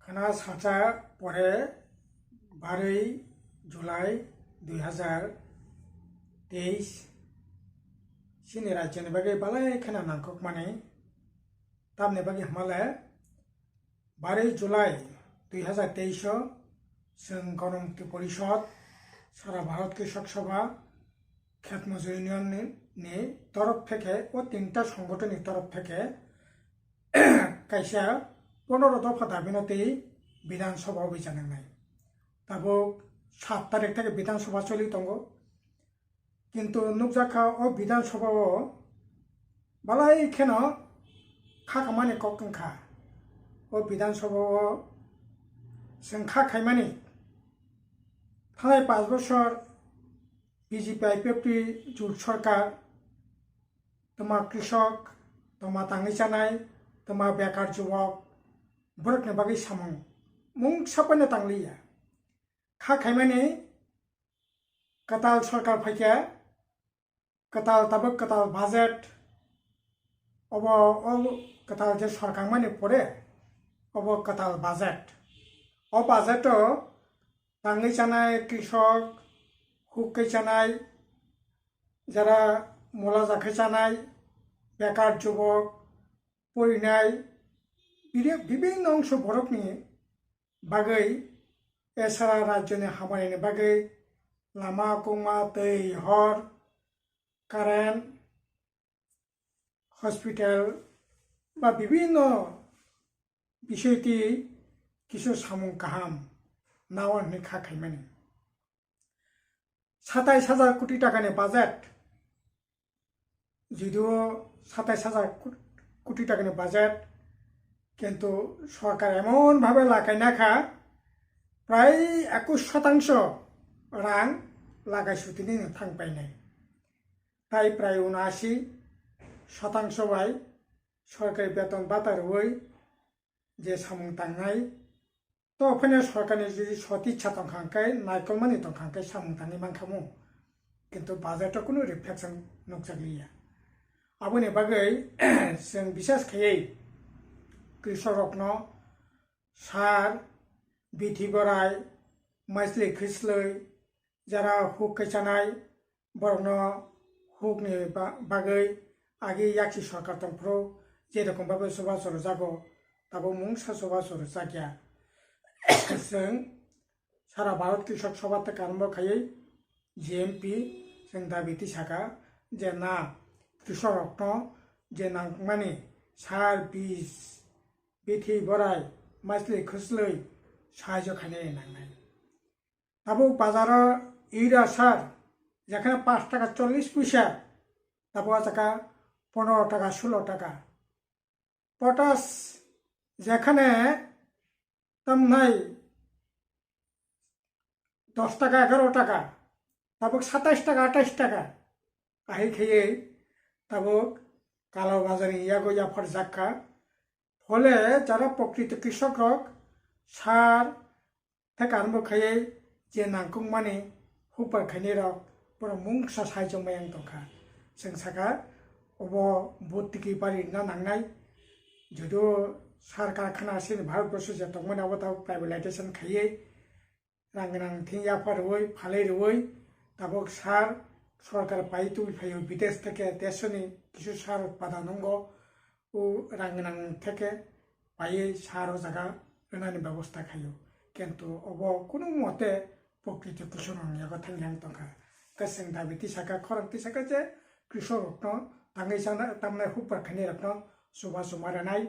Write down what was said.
খানা সাঁচা পরে 12 জুলাই 2023 सिनि राज्यनि बागै बालाय खाना नांखक माने तामने बागै हमाले 12 जुलाई 2023 जों गणमुक्ति परिषद सारा भारत कृषक सभा खेत मजूर इउनियन नि तरफ থেকে ও তিনটা সংগঠনের तरफ থেকে কাইসা 15 দফা দাবি মতে বিধানসভা অভিযান নাই তাবো 7 তারিখ থেকে বিধানসভা চলি দङ কিন্তু নুকজাখা ও বিধানসভা বালাই খেন খাখামানি ককंखा ও বিধানসভা जों खाखायमानि थांनाय 5 বছর বিজেপি আইপিএফটি জোট সরকার তোমা কৃষক তোমা তাङै जानाय তোমা बेकार जुवक बरकनि बागै सामं मुं सापनो तांलिया खाखायमानि कताल सरकार फैके कताल ताबक कताल बाजेट अब कताल जे सरकार माने पड़े अब कताल बाजेट ओ बाजेट ताङै जानाय कृषक हुकै जानाय जरा मुला जाखै जानाय बेकार जुवक परिनाय विभिन्न अंश बरकनि बागै एसारा राज्यनि हाबानि बागै लामा कुमा दै हर कारेन्ट हस्पिटाल बा विभिन्न বিষয়টি কিছু সামুং কাহাম নাওয়ারनि खाखायमानि 27,000 কোটি টাকাनि বাজেট যদিও 27,000 কোটি টাকাनि বাজেট কিন্তু সরকার এমন ভাবে লাগাইনাখা প্রায় 21% রাং লাগাইসুতিनि थांबायनाय তাই প্রায় 79% बाय सरकारी बेतन बाता रवै जे सामुं तांनाय तो फैनाय सरकारनि जुदि सदिच्छा दंखांखाय नायकलमानि दंखांखाय सामुं तांनाय मानखामु किन्तु बाजेटाव कुनु रिफ्लेक्सन नुकजागलिया आबोनि बागै जों बिसेसखायै कृषकरकनो सार बिथि बोराय माइस्लि खैस्लै जारा हुकै जानाय बरकनो हुकनि बागै आगे याखि सरकार दंफ्रो जेरखम भाबे सभा सर जागो ताबो मुंसा सभा सर जागिया जों सारा भारत कृषक सभा तक आरम्भ खायै जीएमपी जों दाबिति साका जे ना कृषकरकनो जे नांगमानि सार बीज बिथि बोराय माइस्लि खैस्लै साहाय्य खायनाय नांनाय ताबो बाजारा इरा सार যেখানে 5 টাকা 40 পয়সা তারপর টাকা 15 টাকা 16 টাকা পটাশ যেখানে দাম নাই 10 টাকা 11 টাকা তারপর 27 টাকা 28 টাকা আহি খেয়ে তারপর কালো বাজারে ইয়াগো ইয়াফার জাক্কা ফলে যারা প্রকৃত কৃষক সার থেকে আরম্ভ খেয়ে যে নাংকুং মানে হুপার খাইনি রক পুরো মুংসা সাহায্য মায়াং দंखा जों साका अब बत्तिकी बारि ना नांनाय যদিও सार कारखाना सिन भारतबर्ष जे दंमोनाबो दा प्राइभेटाइजेशन खायै रांगनां थियाफार रवै फालै रवै ताबो सार सरकार पाइतु फायो विदेश থেকে देशनि কিছু सार उत्पादन नंगो ও रांगनां থেকে पायै सार जागा होनानि व्यवस्था खायो किन्तु अब कोनो मते प्रकृत कृषक यागो थांयां दंखा कसं दाबिति साका खरंति साका जे कृषक ताङै जाना तामनाय हुपार खानि रखनो सुबा सुमारानाय